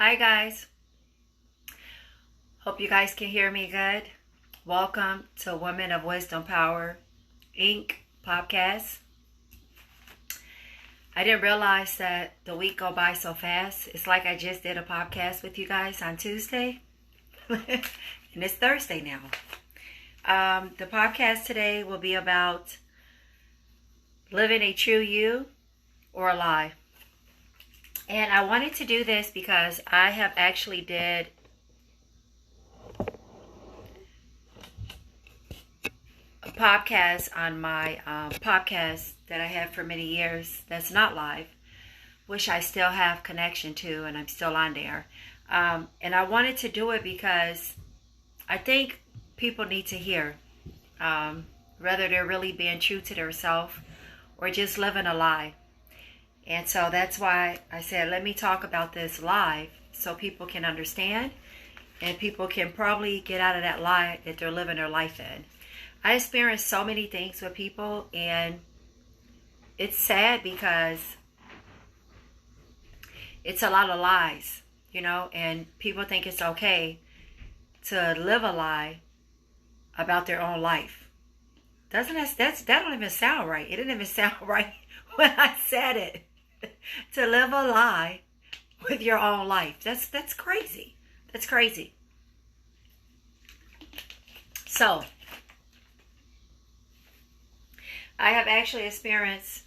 Hi guys, hope you guys can hear me good. Welcome to Women of Wisdom Power Inc. podcast. I didn't realize that the week go by so fast. It's like I just did a podcast with you guys on Tuesday and it's Thursday now. The podcast today will be about living a true you or a lie. And I wanted to do this because I have actually did a podcast on my podcast that I had for many years that's not live, which I still have connection to and I'm still on there. And I wanted to do it because I think people need to hear, whether they're really being true to themselves or just living a lie. And so that's why I said, let me talk about this live so people can understand and people can probably get out of that lie that they're living their life in. I experience so many things with people and it's sad because it's a lot of lies, and people think it's okay to live a lie about their own life. That don't even sound right. It didn't even sound right when I said it. To live a lie with your own life. That's crazy. That's crazy. So, I have actually experienced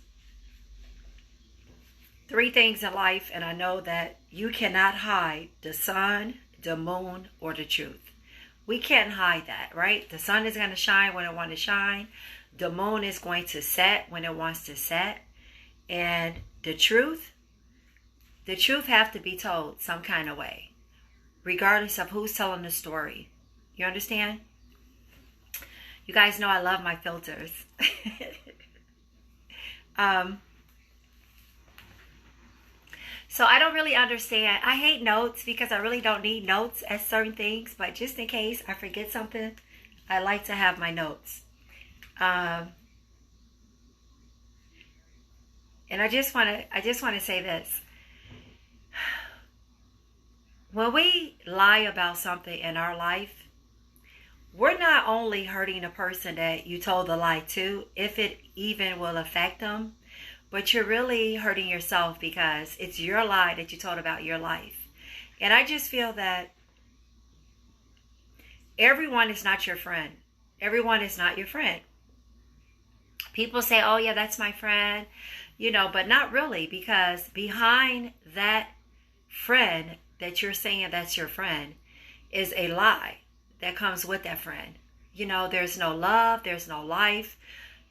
3 things in life, and I know that you cannot hide the sun, the moon, or the truth. We can't hide that, right? The sun is going to shine when it wants to shine. The moon is going to set when it wants to set. And the truth have to be told some kind of way, regardless of who's telling the story. You understand? You guys know I love my filters. So I don't really understand. I hate notes because I really don't need notes at certain things, but just in case I forget something, I like to have my notes. And I just want to say this. When we lie about something in our life, we're not only hurting the person that you told the lie to, if it even will affect them, but you're really hurting yourself because it's your lie that you told about your life. And I just feel that everyone is not your friend. Everyone is not your friend. People say, oh yeah, that's my friend, but not really, because behind that friend that you're saying that's your friend is a lie that comes with that friend. There's no love, there's no life,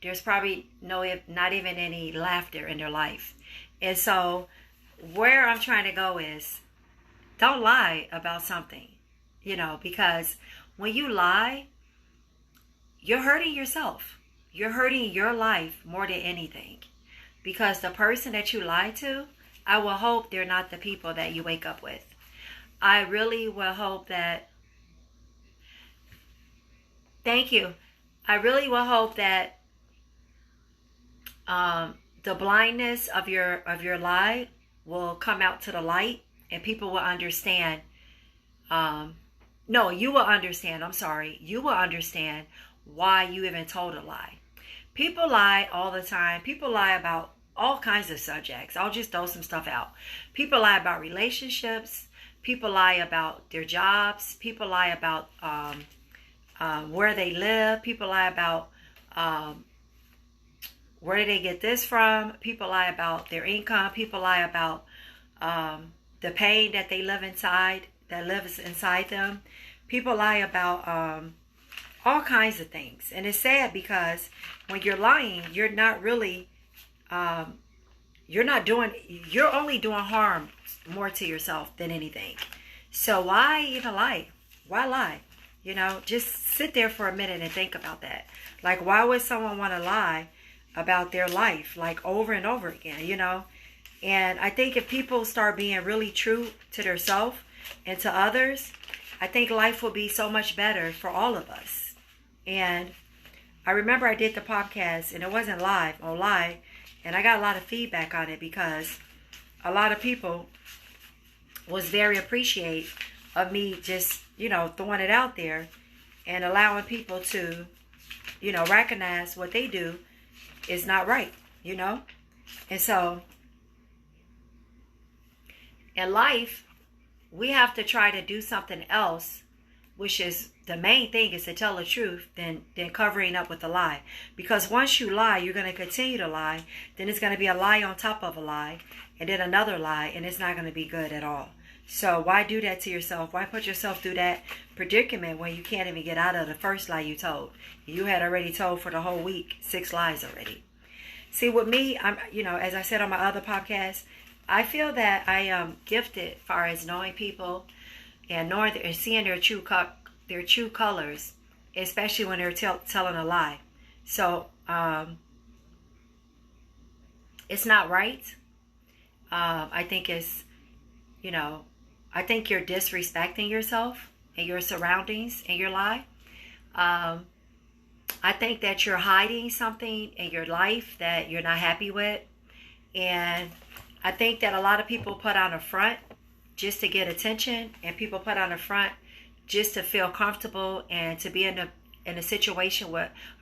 there's probably not even any laughter in their life. And so where I'm trying to go is, don't lie about something, because when you lie, you're hurting yourself. You're hurting your life more than anything. Because the person that you lie to, I will hope they're not the people that you wake up with. I really will hope that, thank you. I really will hope that the blindness of your lie will come out to the light and people will understand. No, you will understand. I'm sorry. You will understand why you even told a lie. People lie all the time. People lie about all kinds of subjects. I'll just throw some stuff out. People lie about relationships. People lie about their jobs. People lie about where they live. People lie about where did they get this from. People lie about their income. People lie about the pain that they live inside, that lives inside them. People lie about all kinds of things. And it's sad because when you're lying, you're not really, you're only doing harm more to yourself than anything. So why even lie? Why lie? Just sit there for a minute and think about that. Like, why would someone want to lie about their life, like over and over again, And I think if people start being really true to themselves and to others, I think life will be so much better for all of us. And I remember I did the podcast and it wasn't live or live, and I got a lot of feedback on it because a lot of people was very appreciative of me just, throwing it out there and allowing people to, recognize what they do is not right, And so in life, we have to try to do something else, which is the main thing is to tell the truth than covering up with a lie. Because once you lie, you're going to continue to lie. Then it's going to be a lie on top of a lie, and then another lie, and it's not going to be good at all. So why do that to yourself? Why put yourself through that predicament when you can't even get out of the first lie you told? You had already told for the whole week 6 lies already. See, with me, I'm, as I said on my other podcast, I feel that I am gifted as far as knowing people and knowing and seeing their true colors, especially when they're telling a lie. So it's not right. I think it's, I think you're disrespecting yourself and your surroundings and your lie. I think that you're hiding something in your life that you're not happy with. And I think that a lot of people put on a front just to get attention, and people put on a front just to feel comfortable and to be in a situation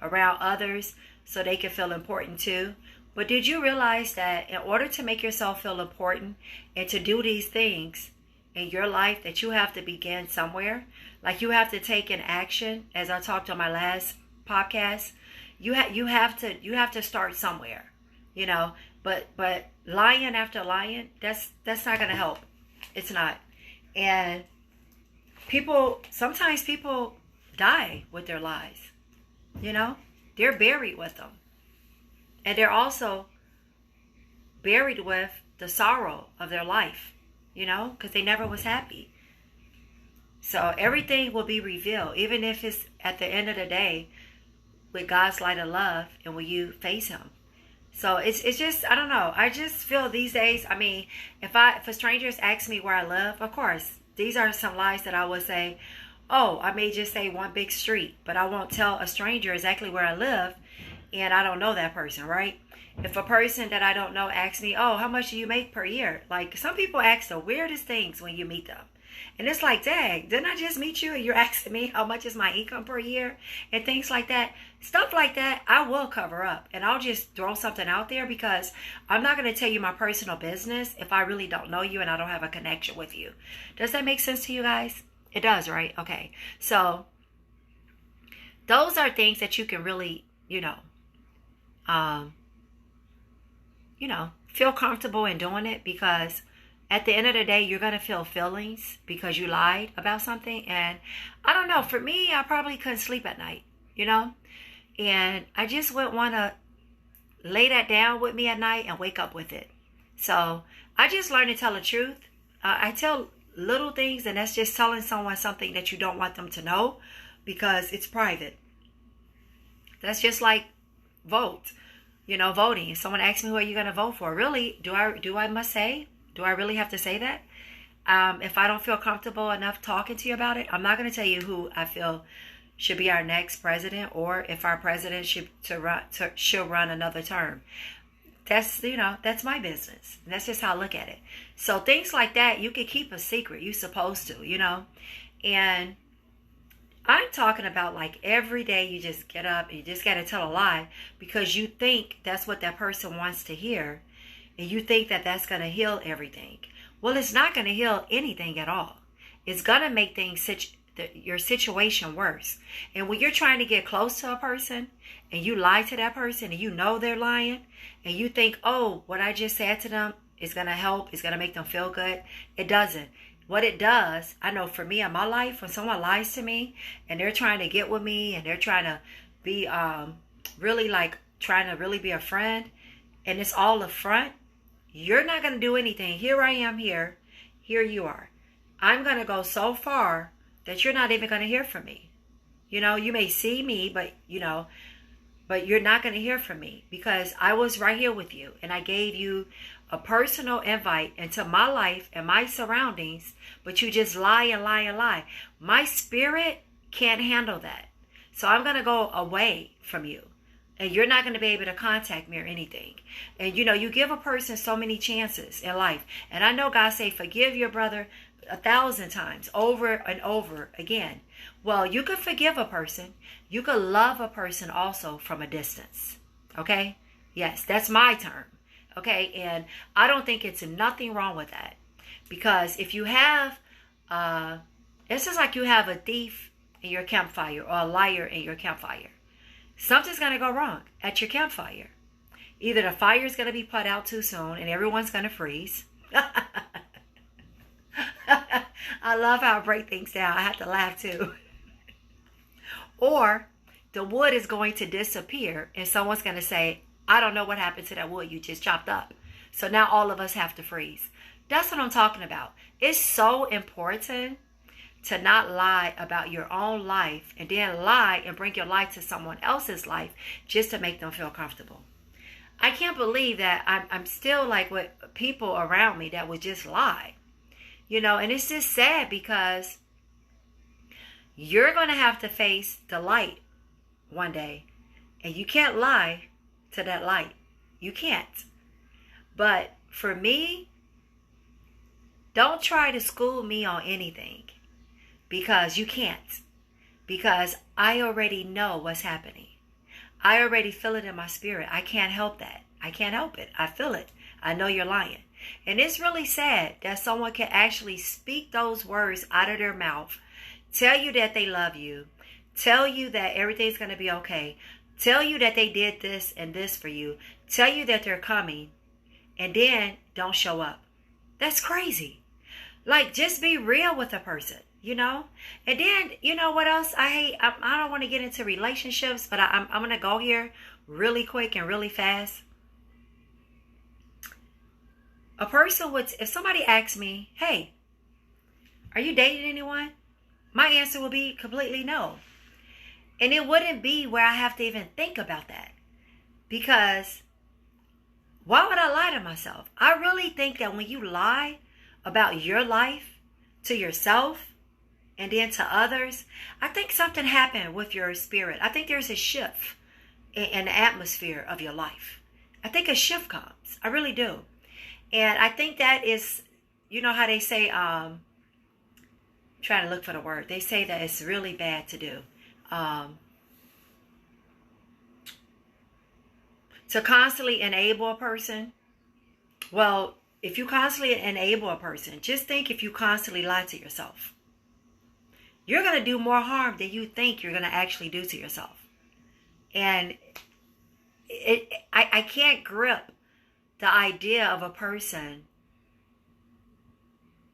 around others so they can feel important too. But did you realize that in order to make yourself feel important and to do these things in your life, that you have to begin somewhere? Like, you have to take an action, as I talked on my last podcast. You have to start somewhere, But lying after lying, that's not going to help. It's not. And sometimes people die with their lies. They're buried with them. And they're also buried with the sorrow of their life, because they never was happy. So everything will be revealed, even if it's at the end of the day with God's light of love and when you face him. So it's just, I don't know. I just feel these days, if a strangers ask me where I live, of course, these are some lies that I would say, oh, I may just say one big street, but I won't tell a stranger exactly where I live, and I don't know that person, right? If a person that I don't know asks me, oh, how much do you make per year? Like, some people ask the weirdest things when you meet them. And it's like, dang, didn't I just meet you and you're asking me how much is my income per year? And things like that. Stuff like that, I will cover up. And I'll just throw something out there, because I'm not going to tell you my personal business if I really don't know you and I don't have a connection with you. Does that make sense to you guys? It does, right? Okay. So those are things that you can really, feel comfortable in doing it, because at the end of the day, you're going to feel feelings because you lied about something. And I don't know, for me, I probably couldn't sleep at night, and I just wouldn't want to lay that down with me at night and wake up with it. So I just learned to tell the truth. I tell little things, and that's just telling someone something that you don't want them to know because it's private. That's just like voting. If someone asks me who are you going to vote for, really, do I must say? Do I really have to say that? If I don't feel comfortable enough talking to you about it, I'm not going to tell you who I feel should be our next president, or if our president should run another term. That's, that's my business. That's just how I look at it. So things like that, you can keep a secret. You're supposed to, And I'm talking about, like, every day you just get up and you just got to tell a lie because you think that's what that person wants to hear. And you think that that's going to heal everything. Well, it's not going to heal anything at all. It's going to make your situation worse. And when you're trying to get close to a person and you lie to that person and you know they're lying and you think, oh, what I just said to them is going to help, it's going to make them feel good. It doesn't. What it does, I know for me in my life, when someone lies to me and they're trying to get with me and they're trying to be trying to really be a friend, and it's all a front, you're not going to do anything. Here I am here you are. I'm going to go so far that you're not even going to hear from me. You may see me, but you're not going to hear from me because I was right here with you and I gave you a personal invite into my life and my surroundings, but you just lie and lie and lie. My spirit can't handle that. So I'm going to go away from you. and you're not going to be able to contact me or anything. And you give a person so many chances in life. And I know God say, forgive your brother 1,000 times over and over again. Well, you could forgive a person. You could love a person also from a distance. Okay? Yes, that's my term. Okay? And I don't think it's nothing wrong with that. Because if you have, it's just like you have a thief in your campfire or a liar in your campfire. Something's going to go wrong at your campfire. Either the fire is going to be put out too soon and everyone's going to freeze. I love how I break things down. I have to laugh too. Or the wood is going to disappear and someone's going to say, I don't know what happened to that wood you just chopped up. So now all of us have to freeze. That's what I'm talking about. It's so important to not lie about your own life and then lie and bring your life to someone else's life just to make them feel comfortable. I can't believe that I'm still like with people around me that would just lie. And it's just sad because you're going to have to face the light one day. And you can't lie to that light. You can't. But for me, don't try to school me on anything. Because you can't. Because I already know what's happening. I already feel it in my spirit. I can't help that. I can't help it. I feel it. I know you're lying. And it's really sad that someone can actually speak those words out of their mouth, tell you that they love you, tell you that everything's going to be okay, tell you that they did this and this for you, tell you that they're coming, and then don't show up. That's crazy. Like, just be real with a person, And then, what else I hate? I don't want to get into relationships, but I'm going to go here really quick and really fast. A person would, if somebody asks me, hey, are you dating anyone? My answer would be completely no. And it wouldn't be where I have to even think about that. Because why would I lie to myself? I really think that when you lie about your life to yourself and then to others, I think something happened with your spirit. I think there's a shift in the atmosphere of your life. I think a shift comes. I really do. And I think that is, how they say, trying to look for the word. They say that it's really bad to do. To constantly enable a person. Well, if you constantly enable a person, just think if you constantly lie to yourself. You're going to do more harm than you think you're going to actually do to yourself. And I can't grip the idea of a person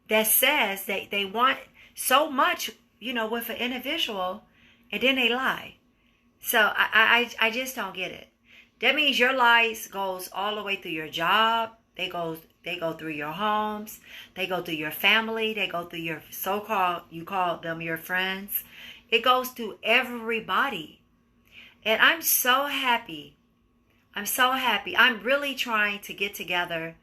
that says that they want so much, with an individual, and then they lie. So I just don't get it. That means your lies goes all the way through your job. They go through your homes. They go through your family. They go through your so-called, you call them your friends. It goes through everybody. And I'm so happy. I'm really trying to get together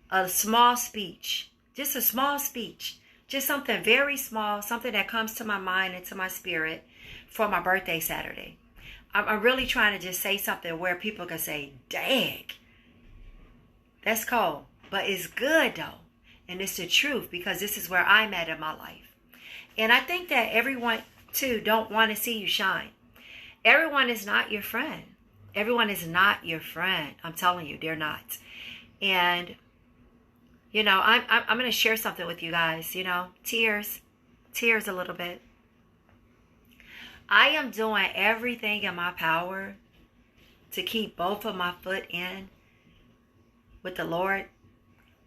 a small speech. Just a small speech. Just something very small. Something that comes to my mind and to my spirit for my birthday Saturday. I'm really trying to just say something where people can say, dang, that's cold. But it's good though. And it's the truth because this is where I'm at in my life. And I think that everyone too don't want to see you shine. Everyone is not your friend. Everyone is not your friend. I'm telling you, they're not. And, I'm going to share something with you guys, tears a little bit. I am doing everything in my power to keep both of my foot in with the Lord,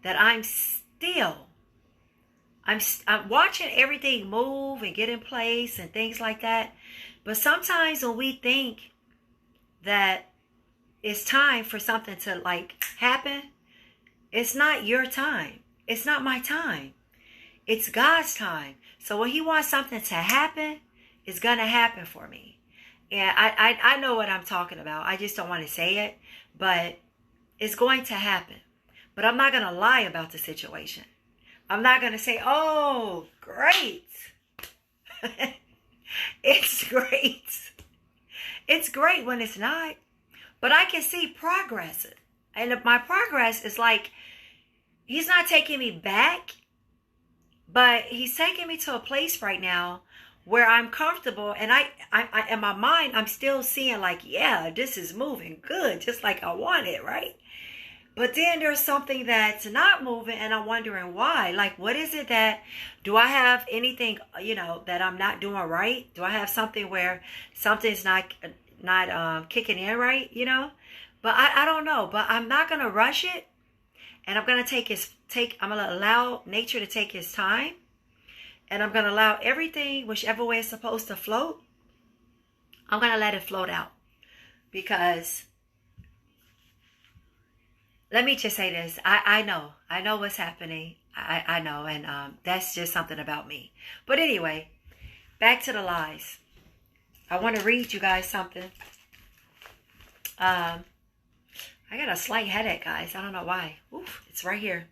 that I'm watching everything move and get in place and things like that. But sometimes when we think that it's time for something to happen, it's not your time. It's not my time. It's God's time. So when he wants something to happen, it's going to happen for me. And I know what I'm talking about. I just don't want to say it, but it's going to happen. But I'm not going to lie about the situation. I'm not going to say, oh, great. It's great. It's great when it's not. But I can see progress. And if my progress is like, he's not taking me back, but he's taking me to a place right now where I'm comfortable, and I in my mind, I'm still seeing like, yeah, this is moving good, just like I want it, right? But then there's something that's not moving, and I'm wondering why. Like, what is it that, do I have anything, that I'm not doing right? Do I have something where something's not kicking in right, But I don't know. But I'm not gonna rush it, and I'm gonna I'm gonna allow nature to take its time, and I'm gonna allow everything, whichever way it's supposed to float, I'm gonna let it float out. Because let me just say this. I know what's happening. I know, and that's just something about me. But anyway, back to the lies. I want to read you guys something. I got a slight headache, guys. I don't know why. Oof, it's right here.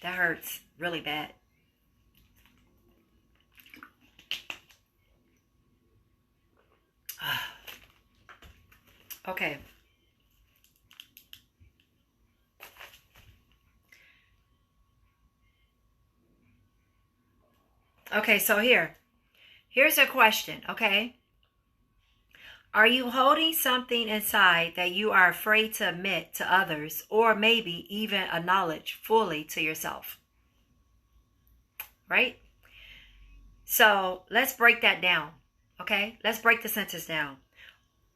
That hurts really bad. Okay. Okay, so here's a question, okay? Are you holding something inside that you are afraid to admit to others, or maybe even acknowledge fully to yourself? Right? So let's break that down, okay? Let's break the sentence down.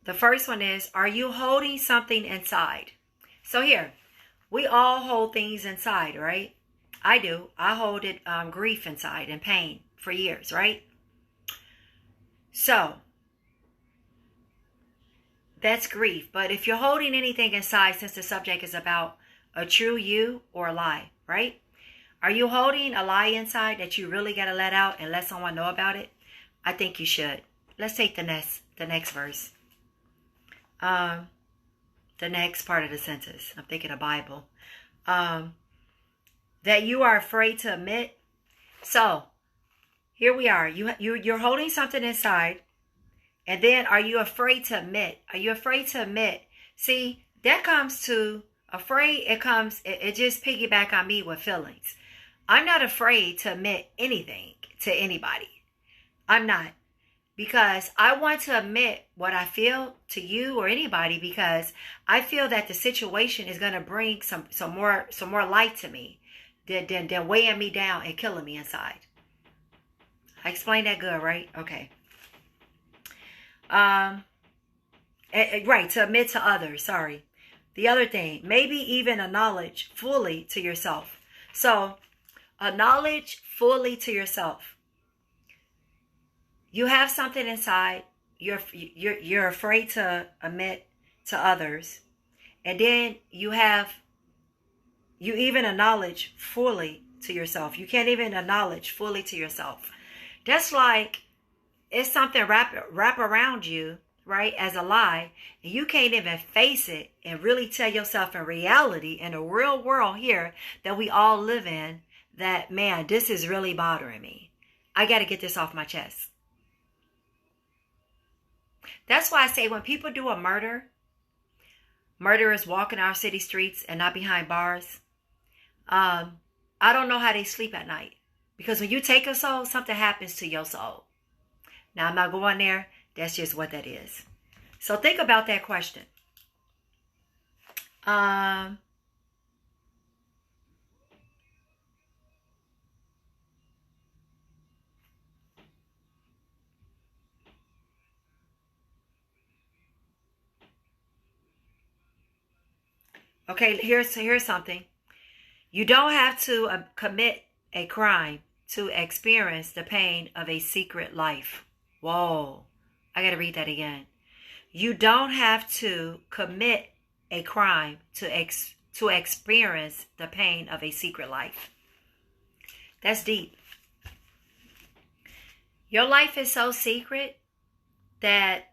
The first one is, are you holding something inside? So here, we all hold things inside, right? I do. I hold it, grief inside and pain for years, right? So that's grief. But if you're holding anything inside, since the subject is about a true you or a lie, right? Are you holding a lie inside that you really got to let out and let someone know about it? I think you should. Let's take the next verse. The next part of the sentence. I'm thinking of Bible. That you are afraid to admit. So here we are. You're holding something inside, and then are you afraid to admit? Are you afraid to admit? See, that comes to afraid. It just piggyback on me with feelings. I'm not afraid to admit anything to anybody. I'm not. Because I want to admit what I feel to you or anybody, because I feel that the situation is going to bring some more light to me than weighing me down and killing me inside. I explained that good, right? Okay. Right, to admit to others, sorry. The other thing, maybe even acknowledge fully to yourself. So, acknowledge fully to yourself. You have something inside. You're afraid to admit to others, and then you even acknowledge fully to yourself. You can't even acknowledge fully to yourself. That's like it's something wrap around you, right, as a lie, and you can't even face it and really tell yourself in reality, in the real world here that we all live in, that, man, this is really bothering me. I got to get this off my chest. That's why I say when people do a murderers walking our city streets and not behind bars, I don't know how they sleep at night. Because when you take a soul, something happens to your soul. Now, I'm not going there. That's just what that is. So think about that question. Okay, here's something. You don't have to commit a crime to experience the pain of a secret life. Whoa, I got to read that again. You don't have to commit a crime to experience the pain of a secret life. That's deep. Your life is so secret that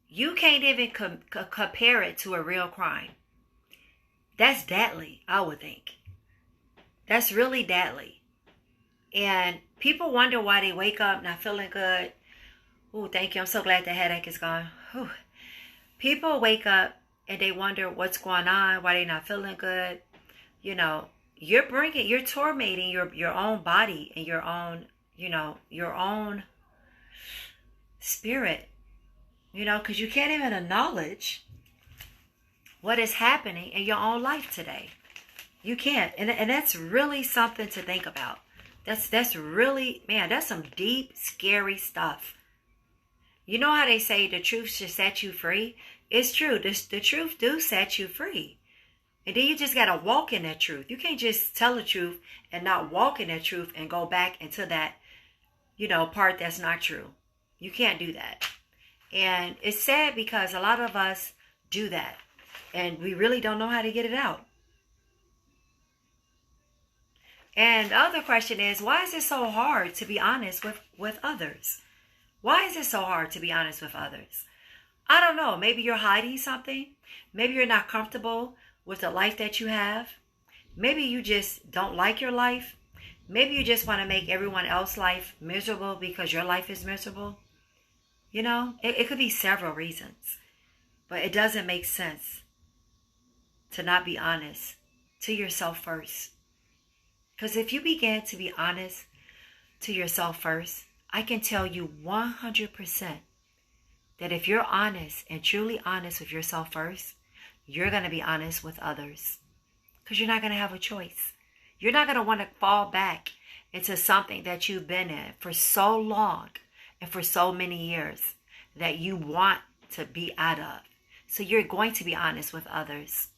you can't even compare it to a real crime. That's deadly, I would think. That's really deadly. And people wonder why they wake up not feeling good. Oh, thank you. I'm so glad the headache is gone. Whew. People wake up and they wonder what's going on, why they're not feeling good. You know, you're tormenting your own body and your own, your own spirit, because you can't even acknowledge what is happening in your own life today. You can't. And that's really something to think about. That's really, man, that's some deep, scary stuff. You know how they say the truth should set you free? It's true. The truth do set you free. And then you just got to walk in that truth. You can't just tell the truth and not walk in that truth and go back into that, part that's not true. You can't do that. And it's sad because a lot of us do that. And we really don't know how to get it out. And the other question is, why is it so hard to be honest with others? Why is it so hard to be honest with others? I don't know. Maybe you're hiding something. Maybe you're not comfortable with the life that you have. Maybe you just don't like your life. Maybe you just want to make everyone else's life miserable because your life is miserable. It could be several reasons. But it doesn't make sense to not be honest to yourself first. Because if you begin to be honest to yourself first, I can tell you 100% that if you're honest and truly honest with yourself first, you're going to be honest with others. Because you're not going to have a choice. You're not going to want to fall back into something that you've been in for so long and for so many years that you want to be out of. So you're going to be honest with others.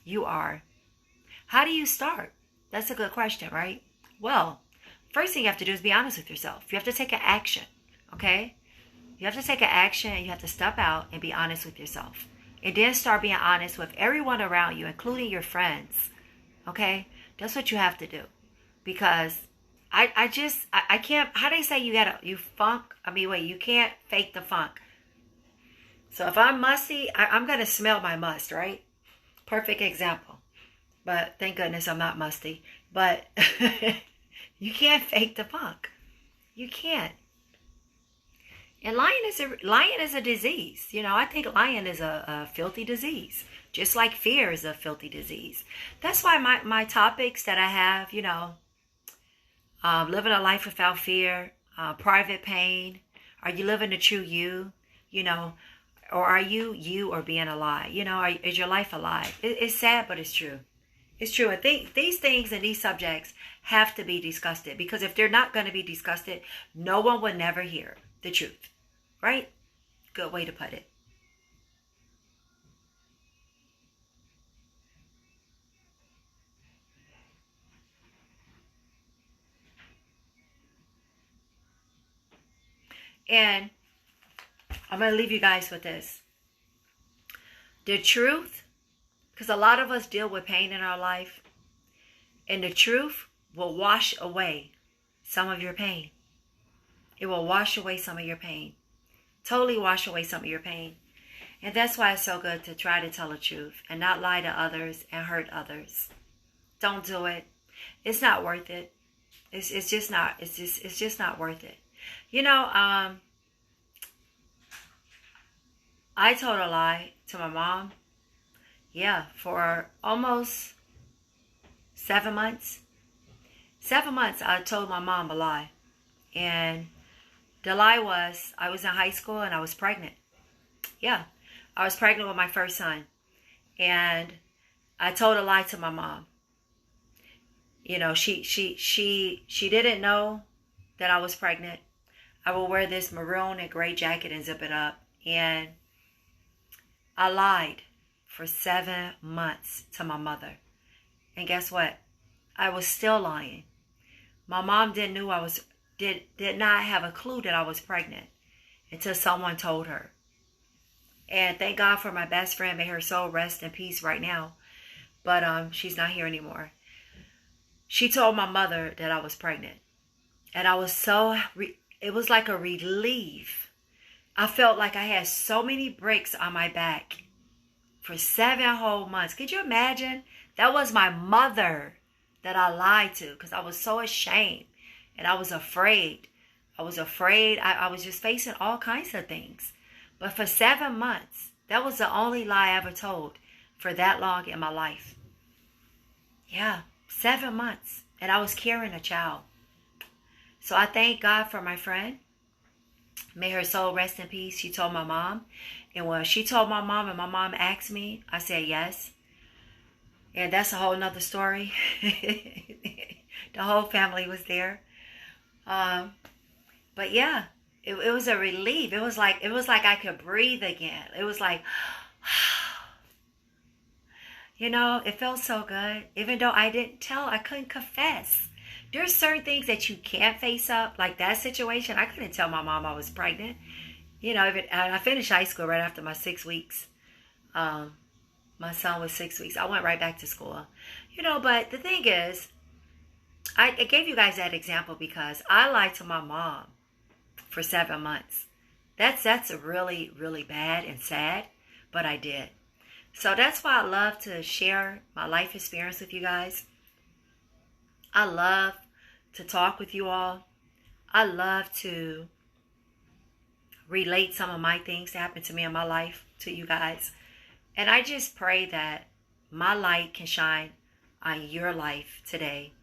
You are. How do you start? That's a good question, right? Well, first thing you have to do is be honest with yourself. You have to take an action, okay? You have to take an action and you have to step out and be honest with yourself. And then start being honest with everyone around you, including your friends, okay? That's what you have to do. Because I can't, how they say you can't fake the funk. So if I'm musty, I'm going to smell my must, right? Perfect example. But thank goodness I'm not musty. But you can't fake the funk. You can't. And lying is a disease. I think lying is a filthy disease. Just like fear is a filthy disease. That's why my topics that I have, living a life without fear, private pain, are you living the true you, or are you or being a lie? Is your life a lie? It's sad, but it's true. It's true. I think these things and these subjects have to be discussed, because if they're not going to be discussed, no one will never hear the truth. Right? Good way to put it. And I'm going to leave you guys with this. The truth, because a lot of us deal with pain in our life, and the truth will wash away some of your pain. It will wash away some of your pain. Totally wash away some of your pain. And that's why it's so good to try to tell the truth and not lie to others and hurt others. Don't do it. It's not worth it. It's just not worth it. I told a lie to my mom. Yeah, for almost 7 months. 7 months I told my mom a lie. And the lie was I was in high school and I was pregnant. Yeah, I was pregnant with my first son. And I told a lie to my mom. She didn't know that I was pregnant. I would wear this maroon and gray jacket and zip it up. And I lied for 7 months to my mother. And guess what? I was still lying. My mom did not have a clue that I was pregnant until someone told her. And thank God for my best friend. May her soul rest in peace right now. But she's not here anymore. She told my mother that I was pregnant. And I was it was like a relief. I felt like I had so many bricks on my back for 7 whole months. Could you imagine? That was my mother that I lied to, because I was so ashamed and I was afraid. I was just facing all kinds of things. But for 7 months, That was the only lie I ever told for that long in my life. Yeah, 7 months. And I was carrying a child. So I thank God for my friend. May her soul rest in peace. She told my mom. And when she told my mom and my mom asked me, I said yes. And that's a whole nother story. The whole family was there. But yeah, it was a relief. It was like I could breathe again. It was like, you know, it felt so good. Even though I couldn't confess. There's certain things that you can't face up, like that situation. I couldn't tell my mom I was pregnant. You know, I finished high school right after my 6 weeks. My son was 6 weeks. I went right back to school. You know, but the thing is, I gave you guys that example because I lied to my mom for 7 months. That's really, really bad and sad, but I did. So that's why I love to share my life experience with you guys. I love to talk with you all. I love to relate some of my things that happened to me in my life to you guys. And I just pray that my light can shine on your life today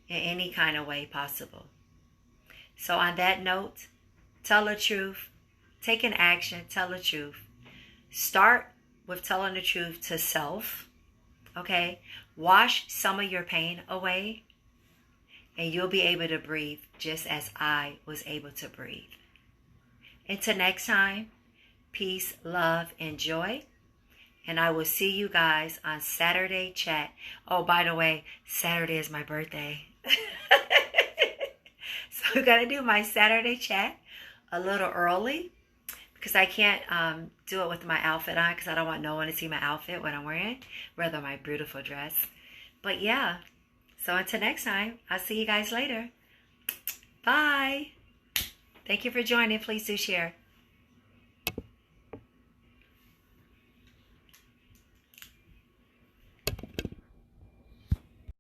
in any kind of way possible. So on that note, tell the truth. Take an action. Tell the truth. Start with telling the truth to self. Okay? Wash some of your pain away. And you'll be able to breathe just as I was able to breathe. Until next time, peace, love, and joy. And I will see you guys on Saturday chat. Oh, by the way, Saturday is my birthday. So I'm going to do my Saturday chat a little early because I can't do it with my outfit on because I don't want no one to see my outfit, what I'm wearing, rather my beautiful dress. But yeah. So until next time, I'll see you guys later. Bye. Thank you for joining. Please do share.